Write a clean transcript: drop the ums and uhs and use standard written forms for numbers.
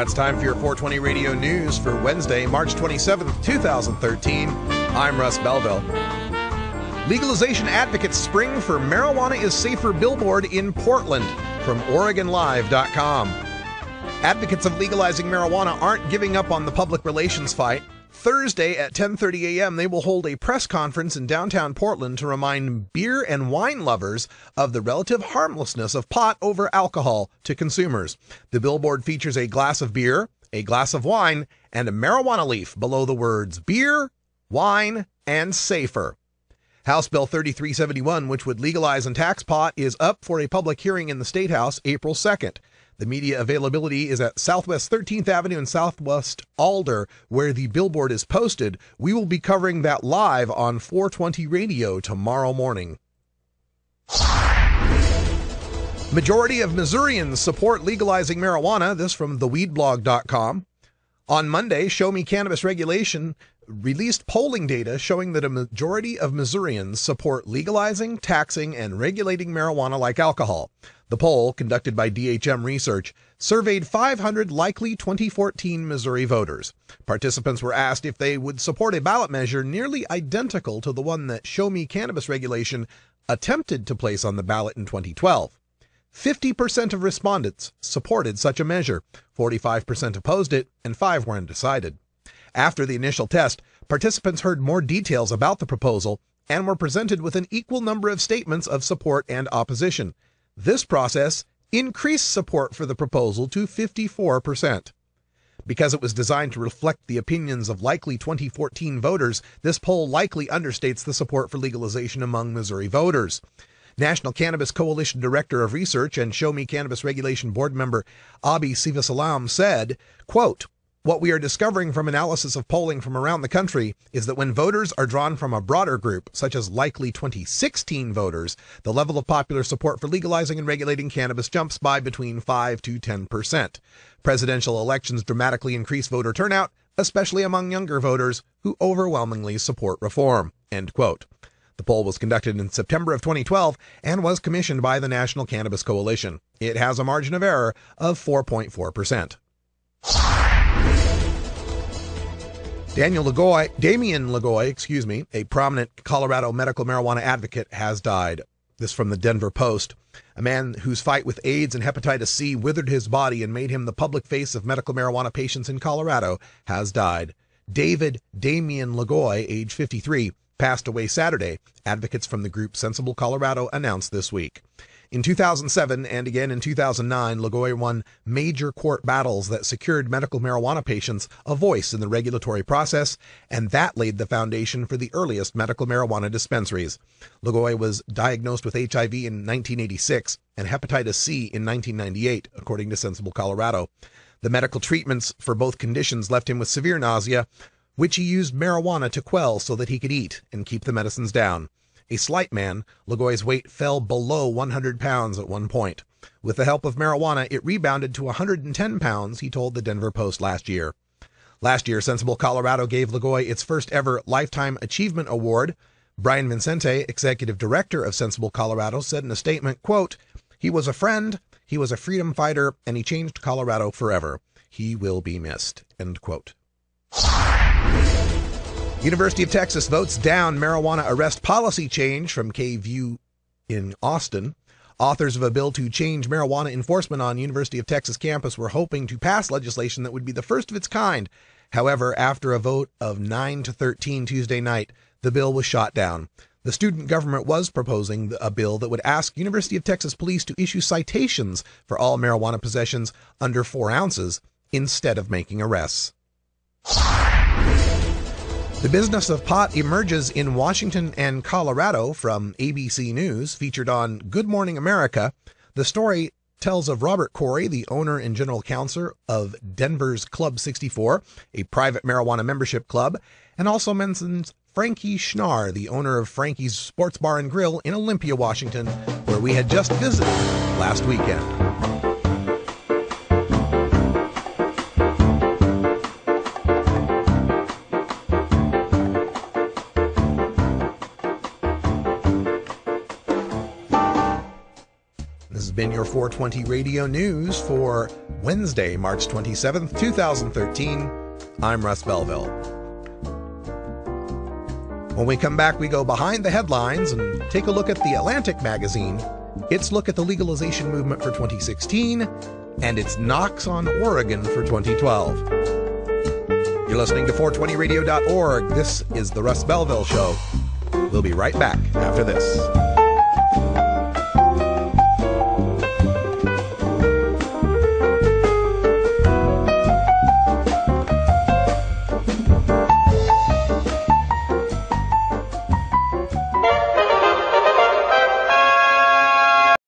It's time for your 420 Radio News for Wednesday, March 27th, 2013. I'm Russ Belville. Legalization advocates spring for Marijuana is Safer billboard in Portland from OregonLive.com. Advocates of legalizing marijuana aren't giving up on the public relations fight. Thursday at 10:30 a.m., they will hold a press conference in downtown Portland to remind beer and wine lovers of the relative harmlessness of pot over alcohol to consumers. The billboard features a glass of beer, a glass of wine, and a marijuana leaf below the words beer, wine, and safer. House Bill 3371, which would legalize and tax pot, is up for a public hearing in the State House April 2nd. The media availability is at Southwest 13th Avenue and Southwest Alder, where the billboard is posted. We will be covering that live on 420 Radio tomorrow morning. Majority of Missourians support legalizing marijuana. This from theweedblog.com. On Monday, Show Me Cannabis Regulation released polling data showing that a majority of Missourians support legalizing, taxing, and regulating marijuana like alcohol. The poll, conducted by DHM Research, surveyed 500 likely 2014 Missouri voters. Participants were asked if they would support a ballot measure nearly identical to the one that Show Me Cannabis Regulation attempted to place on the ballot in 2012. 50% of respondents supported such a measure, 45% opposed it, and 5% were undecided. After the initial test, participants heard more details about the proposal and were presented with an equal number of statements of support and opposition. This process increased support for the proposal to 54%. Because it was designed to reflect the opinions of likely 2014 voters, this poll likely understates the support for legalization among Missouri voters. National Cannabis Coalition Director of Research and Show Me Cannabis Regulation Board member Abi Sivasalam said, quote, "What we are discovering from analysis of polling from around the country is that when voters are drawn from a broader group, such as likely 2016 voters, the level of popular support for legalizing and regulating cannabis jumps by between 5 to 10%. Presidential elections dramatically increase voter turnout, especially among younger voters who overwhelmingly support reform." End quote. The poll was conducted in September of 2012 and was commissioned by the National Cannabis Coalition. It has a margin of error of 4.4%. Damian Lagoy, a prominent Colorado medical marijuana advocate, has died. This from the Denver Post. A man whose fight with AIDS and hepatitis C withered his body and made him the public face of medical marijuana patients in Colorado has died. Damian Lagoy, age 53, passed away Saturday, advocates from the group Sensible Colorado announced this week. In 2007 and again in 2009, Lagoy won major court battles that secured medical marijuana patients a voice in the regulatory process, and that laid the foundation for the earliest medical marijuana dispensaries. Lagoy was diagnosed with HIV in 1986 and hepatitis C in 1998, according to Sensible Colorado. The medical treatments for both conditions left him with severe nausea, which he used marijuana to quell so that he could eat and keep the medicines down. A slight man, Lagoy's weight fell below 100 pounds at one point. With the help of marijuana, it rebounded to 110 pounds, he told the Denver Post last year. Last year, Sensible Colorado gave Lagoy its first ever Lifetime Achievement Award. Brian Vincente, executive director of Sensible Colorado, said in a statement, quote, "He was a friend, he was a freedom fighter, and he changed Colorado forever. He will be missed." End quote. University of Texas votes down marijuana arrest policy change from KVUE in Austin. Authors of a bill to change marijuana enforcement on University of Texas campus were hoping to pass legislation that would be the first of its kind. However, after a vote of 9 to 13 Tuesday night, the bill was shot down. The student government was proposing a bill that would ask University of Texas police to issue citations for all marijuana possessions under 4 ounces instead of making arrests. The business of pot emerges in Washington and Colorado from ABC News, featured on Good Morning America. The story tells of Robert Corey, the owner and general counsel of Denver's Club 64, a private marijuana membership club, and also mentions Frankie Schnarr, the owner of Frankie's Sports Bar and Grill in Olympia, Washington, where we had just visited last weekend. This has been your 420 Radio News for Wednesday, March 27th, 2013. I'm Russ Belville. When we come back, we go behind the headlines and take a look at The Atlantic magazine, its look at the legalization movement for 2016, and its knocks on Oregon for 2012. You're listening to 420radio.org. This is the Russ Belville Show. We'll be right back after this.